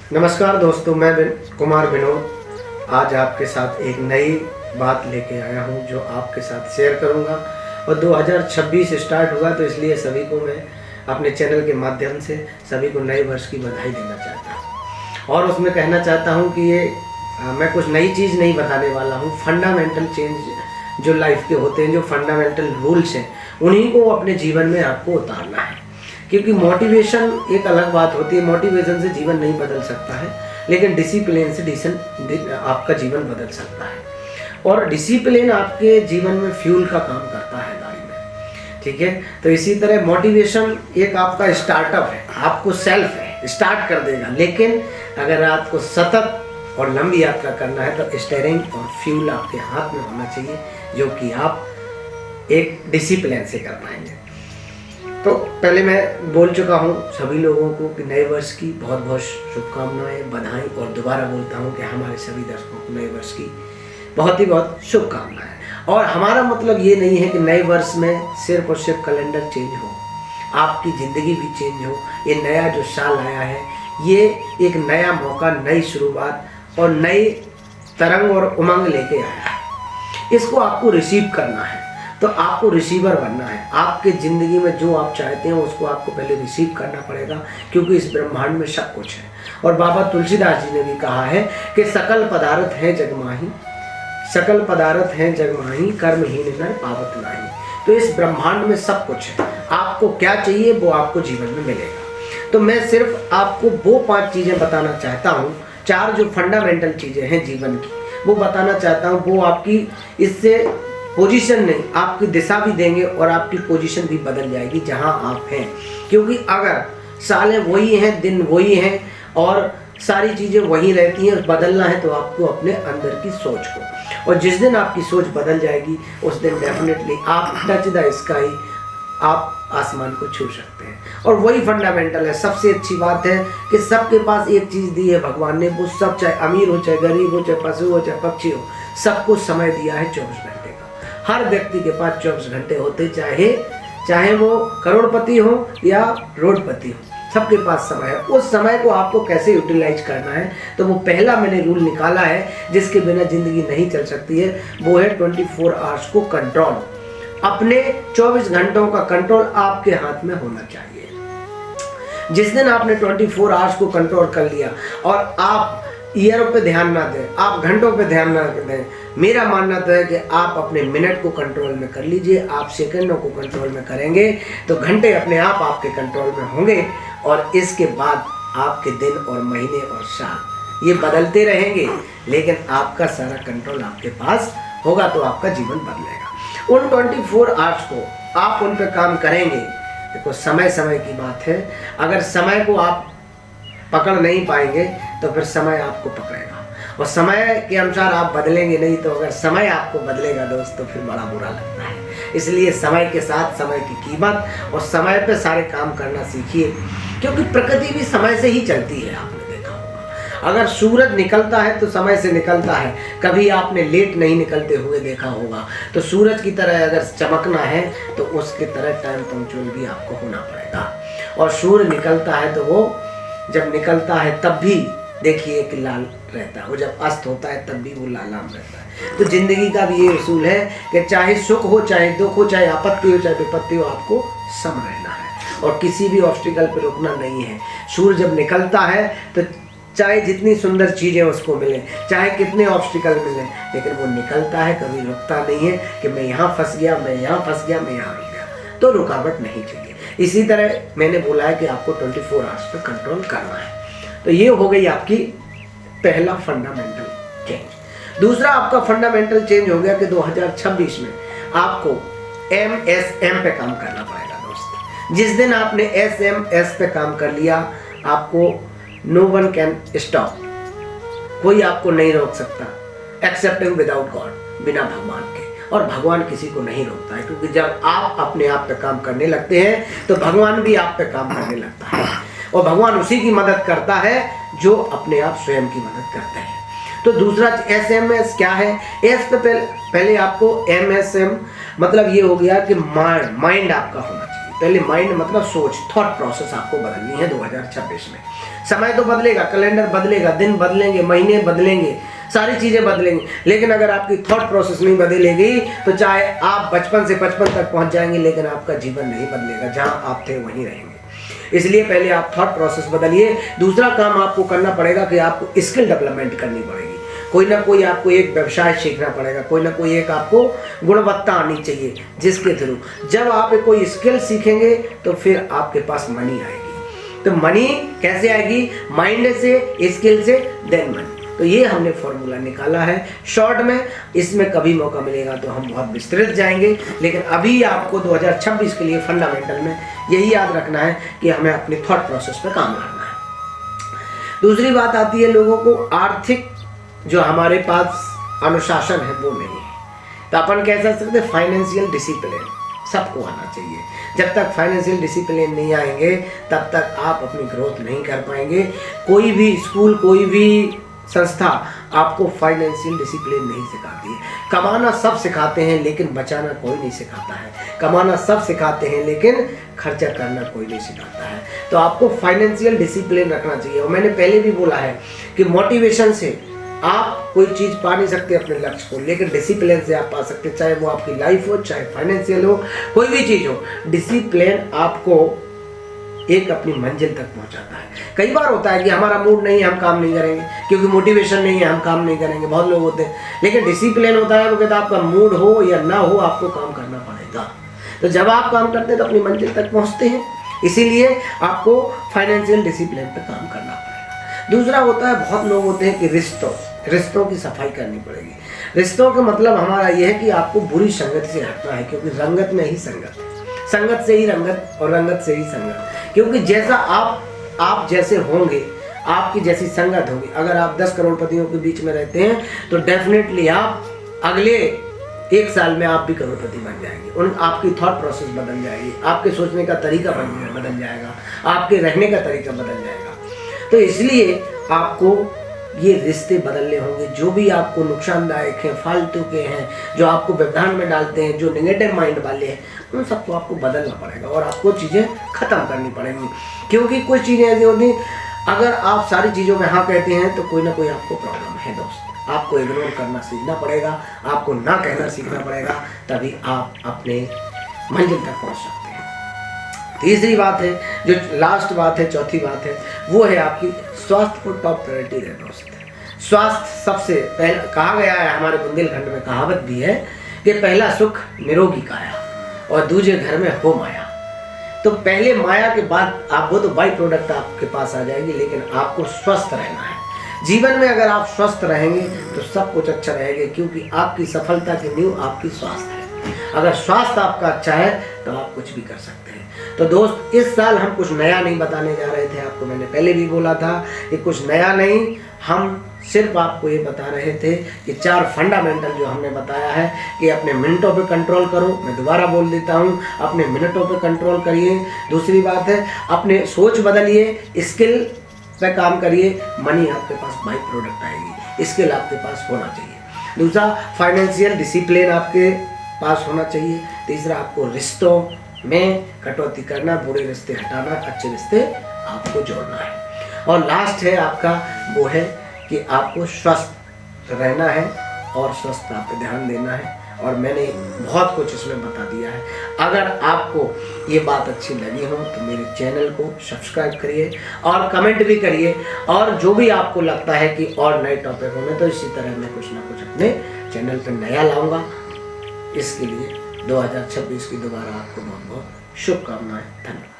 नमस्कार दोस्तों, मैं कुमार विनोद आज आपके साथ एक नई बात लेके आया हूं जो आपके साथ शेयर करूंगा। और 2026 स्टार्ट हुआ तो इसलिए सभी को मैं अपने चैनल के माध्यम से सभी को नए वर्ष की बधाई देना चाहता हूं। और उसमें कहना चाहता हूं कि मैं कुछ नई चीज़ नहीं बताने वाला हूं। फंडामेंटल चेंज जो लाइफ के होते हैं, जो फंडामेंटल रूल्स हैं, उन्हीं को अपने जीवन में आपको उतारना है। क्योंकि मोटिवेशन एक अलग बात होती है, मोटिवेशन से जीवन नहीं बदल सकता है, लेकिन डिसिप्लिन से आपका जीवन बदल सकता है। और डिसिप्लिन आपके जीवन में फ्यूल का काम करता है गाड़ी में, ठीक है। तो इसी तरह मोटिवेशन एक आपका स्टार्टअप है, आपको सेल्फ है, स्टार्ट कर देगा। लेकिन अगर आपको सतत और लंबी यात्रा करना है तो स्टीयरिंग और फ्यूल आपके हाथ में होना चाहिए, जो कि आप एक डिसिप्लिन से कर पाएंगे। तो पहले मैं बोल चुका हूँ सभी लोगों को कि नए वर्ष की बहुत बहुत शुभकामनाएं, बधाई। और दोबारा बोलता हूँ कि हमारे सभी दर्शकों को नए वर्ष की बहुत ही बहुत शुभकामनाएं। और हमारा मतलब ये नहीं है कि नए वर्ष में सिर्फ और सिर्फ कैलेंडर चेंज हो, आपकी ज़िंदगी भी चेंज हो। ये नया जो साल आया है, ये एक नया मौका, नई शुरुआत और नई तरंग और उमंग लेके आया है। इसको आपको रिसीव करना है, तो आपको रिसीवर बनना है। आपके ज़िंदगी में जो आप चाहते हैं उसको आपको पहले रिसीव करना पड़ेगा, क्योंकि इस ब्रह्मांड में सब कुछ है। और बाबा तुलसीदास जी ने भी कहा है कि सकल पदार्थ है जगमाही, सकल पदार्थ है जगमाही, कर्महीन नर पावत नाही। तो इस ब्रह्मांड में सब कुछ है, आपको क्या चाहिए वो आपको जीवन में मिलेगा। तो मैं सिर्फ आपको वो 5 चीज़ें बताना चाहता हूँ, 4 जो फंडामेंटल चीज़ें हैं जीवन की, वो बताना चाहता हूँ। वो आपकी इससे पोजीशन नहीं, आपकी दिशा भी देंगे और आपकी पोजीशन भी बदल जाएगी जहां आप हैं। क्योंकि अगर सालें वही हैं, दिन वही हैं और सारी चीज़ें वही रहती हैं, बदलना है तो आपको अपने अंदर की सोच को। और जिस दिन आपकी सोच बदल जाएगी उस दिन डेफिनेटली आप टच द स्काई, आप आसमान को छू सकते हैं। और वही फंडामेंटल है। सबसे अच्छी बात है कि सबके पास एक चीज़ दी है भगवान ने, वो सब, चाहे अमीर हो, चाहे गरीब हो, चाहे पशु हो, चाहे पक्षी हो, सबको समय दिया है 24 घंटे। हर व्यक्ति के पास 24 घंटे होते, चाहे वो करोड़पति हो या रोडपति हो, सबके पास समय है। उस समय को आपको कैसे यूटिलाइज करना है, तो वो पहला मैंने रूल निकाला है जिसके बिना जिंदगी नहीं चल सकती है। वो है 24 आवर्स को कंट्रोल। अपने 24 घंटों का कंट्रोल आपके हाथ में होना चाहिए। जिस दिन आपने 24 आवर्स को कंट्रोल कर लिया और आप ईयरों पे ध्यान ना दें, आप घंटों पे ध्यान ना दें, मेरा मानना तो है कि आप अपने मिनट को कंट्रोल में कर लीजिए। आप सेकंडों को कंट्रोल में करेंगे तो घंटे अपने आप आपके कंट्रोल में होंगे। और इसके बाद आपके दिन और महीने और साल ये बदलते रहेंगे, लेकिन आपका सारा कंट्रोल आपके पास होगा, तो आपका जीवन बदलेगा। उन 24 आवर्स को आप उन पर काम करेंगे। देखो, समय समय की बात है। अगर समय को आप पकड़ नहीं पाएंगे तो फिर समय आपको पकड़ेगा, और समय के अनुसार आप बदलेंगे नहीं। तो अगर समय आपको बदलेगा दोस्त, तो फिर बड़ा बुरा लगता है। इसलिए समय के साथ समय की कीमत और समय पे सारे काम करना सीखिए, क्योंकि प्रकृति भी समय से ही चलती है। आपने देखा होगा, अगर सूरज निकलता है तो समय से निकलता है। कभी आपने लेट नहीं निकलते हुए देखा होगा। तो सूरज की तरह अगर चमकना है तो उसकी तरह टाइम पंक्चुअल भी आपको होना पड़ेगा। और सूर्य निकलता है तो वो जब निकलता है तब भी देखिए कि लाल रहता है, वो जब अस्त होता है तब भी वो लालाम रहता है। तो जिंदगी का भी ये उसूल है कि चाहे सुख हो, चाहे दुख हो, चाहे आपत्ति हो, चाहे विपत्ति हो, आपको सम रहना है और किसी भी ऑब्स्टिकल पे रुकना नहीं है। सूर्य जब निकलता है तो चाहे जितनी सुंदर चीज़ें उसको मिले, चाहे कितने ऑब्स्टिकल मिले, लेकिन वो निकलता है, कभी रुकता नहीं है कि मैं यहाँ फंस गया, मैं यहाँ फंस गया, मैं यहाँ रुक गया। तो रुकावट नहीं चाहिए। इसी तरह मैंने बोला है कि आपको 24 आवर्स पे कंट्रोल करना है। तो ये हो गई आपकी पहला फंडामेंटल चेंज। दूसरा आपका फंडामेंटल चेंज हो गया कि 2026 में आपको MSM पे काम करना पड़ेगा दोस्त। जिस दिन आपने SMS पे काम कर लिया, आपको नो वन कैन स्टॉप, कोई आपको नहीं रोक सकता एक्सेप्टिंग विदाउट गॉड, बिना भगवान के। और भगवान किसी को नहीं रोकता है, क्योंकि जब आप अपने आप पे काम करने लगते हैं तो भगवान भी आप पे काम करने लगता है। और भगवान उसी की मदद करता है जो अपने आप स्वयं की मदद करते हैं। तो दूसरा SMS क्या है? एस पे पहले आपको MSM मतलब ये हो गया कि माइंड आपका होना चाहिए। पहले माइंड मतलब सोच, थॉट प्रोसेस आपको बदलनी है 2026 में। समय तो बदलेगा, कैलेंडर बदलेगा, दिन बदलेंगे, महीने बदलेंगे, सारी चीजें बदलेंगी, लेकिन अगर आपकी थॉट प्रोसेस नहीं बदलेगी तो चाहे आप बचपन से 55 तक पहुंच जाएंगे, लेकिन आपका जीवन नहीं बदलेगा, जहां आप थे वहीं रहेंगे। इसलिए पहले आप थॉट प्रोसेस बदलिए। दूसरा काम आपको करना पड़ेगा कि आपको स्किल डेवलपमेंट करनी पड़ेगी। कोई ना कोई आपको एक व्यवसाय सीखना पड़ेगा, कोई ना कोई एक आपको गुणवत्ता आनी चाहिए, जिसके थ्रू जब आप कोई स्किल सीखेंगे तो फिर आपके पास मनी आएगी। तो मनी कैसे आएगी? माइंड से, स्किल से, देन मनी। तो ये हमने फॉर्मूला निकाला है शॉर्ट में। इसमें कभी मौका मिलेगा तो हम बहुत विस्तृत जाएंगे, लेकिन अभी आपको 2026 के लिए फंडामेंटल में यही याद रखना है कि हमें अपनी थॉट प्रोसेस पर काम करना है। दूसरी बात आती है लोगों को आर्थिक जो हमारे पास अनुशासन है वो नहीं है। तो अपन कह सकते हैं फाइनेंशियल डिसिप्लिन सबको आना चाहिए। जब तक फाइनेंशियल डिसिप्लिन नहीं आएंगे तब तक आप अपनी ग्रोथ नहीं कर पाएंगे। कोई भी स्कूल, कोई भी संस्था आपको फाइनेंशियल डिसिप्लिन नहीं सिखाती है। कमाना सब सिखाते हैं लेकिन बचाना कोई नहीं सिखाता है। कमाना सब सिखाते हैं लेकिन खर्चा करना कोई नहीं सिखाता है। तो आपको फाइनेंशियल डिसिप्लिन रखना चाहिए। और मैंने पहले भी बोला है कि मोटिवेशन से आप कोई चीज़ पा नहीं सकते अपने लक्ष्य को, लेकिन डिसिप्लिन से आप पा सकते, चाहे वो आपकी लाइफ हो, चाहे फाइनेंशियल हो, कोई भी चीज़ हो। डिसिप्लिन आपको एक अपनी मंजिल तक पहुंचाता है। कई बार होता है कि हमारा मूड नहीं है, हम काम नहीं करेंगे, क्योंकि मोटिवेशन नहीं है, हम काम नहीं करेंगे। बहुत लोग होते हैं, लेकिन डिसिप्लिन होता है वो कहता है आपका मूड हो या ना हो आपको काम करना पड़ेगा। तो जब आप काम करते हैं तो अपनी मंजिल तक पहुंचते हैं। इसीलिए आपको फाइनेंशियल डिसिप्लिन पे काम करना पड़ेगा। दूसरा होता है, बहुत लोग होते हैं कि रिश्तों की सफाई करनी पड़ेगी। रिश्तों का मतलब हमारा यह है कि आपको बुरी संगत से हटना है, क्योंकि रंगत में ही संगत है, संगत से ही रंगत और रंगत से ही संगत। क्योंकि जैसा आप जैसे होंगे, आपकी जैसी संगत होगी। अगर आप 10 करोड़पतियों के बीच में रहते हैं तो डेफिनेटली आप अगले 1 साल में आप भी करोड़पति बन जाएंगे। आपकी थॉट प्रोसेस बदल जाएगी, आपके सोचने का तरीका बदल जाएगा, आपके रहने का तरीका बदल जाएगा। तो इसलिए आपको ये रिश्ते बदलने होंगे। जो भी आपको नुकसानदायक हैं, फालतू के हैं, जो आपको व्यवधान में डालते हैं, जो नेगेटिव माइंड वाले हैं, उन सबको आपको बदलना पड़ेगा और आपको चीज़ें ख़त्म करनी पड़ेंगी। क्योंकि कुछ चीज़ें ऐसी होती हैं, अगर आप सारी चीज़ों में हाँ कहते हैं तो कोई ना कोई आपको प्रॉब्लम है दोस्त। आपको इग्नोर करना सीखना पड़ेगा, आपको ना कहना सीखना पड़ेगा, तभी आप अपने मंजिल तक पहुँच सकते हैं। तीसरी बात है, जो लास्ट बात है, चौथी बात है, वो है आपकी स्वास्थ्य को टॉप प्रायोरिटी है दोस्त। स्वास्थ्य सबसे पहला कहा गया है, हमारे बुंदेलखंड में कहावत भी है कि पहला सुख निरोगी काया और दूसरे घर में हो माया। तो पहले माया के बाद आप वो तो बाई प्रोडक्ट आपके पास आ जाएगी, लेकिन आपको स्वस्थ रहना है। जीवन में अगर आप स्वस्थ रहेंगे तो सब कुछ अच्छा रहेगा, क्योंकि आपकी सफलता की नींव आपकी स्वास्थ्य है। अगर स्वास्थ्य आपका अच्छा है तो आप कुछ भी कर सकते हैं। तो दोस्त, इस साल हम कुछ नया नहीं बताने जा रहे थे। आपको मैंने पहले भी बोला था कि कुछ नया नहीं, हम सिर्फ आपको ये बता रहे थे कि 4 फंडामेंटल जो हमने बताया है कि अपने मिनटों पे कंट्रोल करो। मैं दोबारा बोल देता हूँ, अपने मिनटों पे कंट्रोल करिए। दूसरी बात है, अपने सोच बदलिए, स्किल पे काम करिए, मनी आपके पास बाई प्रोडक्ट आएगी। स्किल आपके पास होना चाहिए। दूसरा, फाइनेंशियल डिसिप्लिन आपके पास होना चाहिए। तीसरा, आपको रिश्तों में कटौती करना, बुरे रिश्ते हटाना, अच्छे रिश्ते आपको जोड़ना है। और लास्ट है आपका वो है कि आपको स्वस्थ रहना है और स्वस्थता पे ध्यान देना है। और मैंने बहुत कुछ इसमें बता दिया है। अगर आपको ये बात अच्छी लगी हो तो मेरे चैनल को सब्सक्राइब करिए और कमेंट भी करिए। और जो भी आपको लगता है कि और नए टॉपिक होंगे तो इसी तरह मैं कुछ ना कुछ अपने चैनल पर नया लाऊंगा। इसके लिए 2026 की दोबारा आपको बहुत बहुत शुभकामनाएं। धन्यवाद।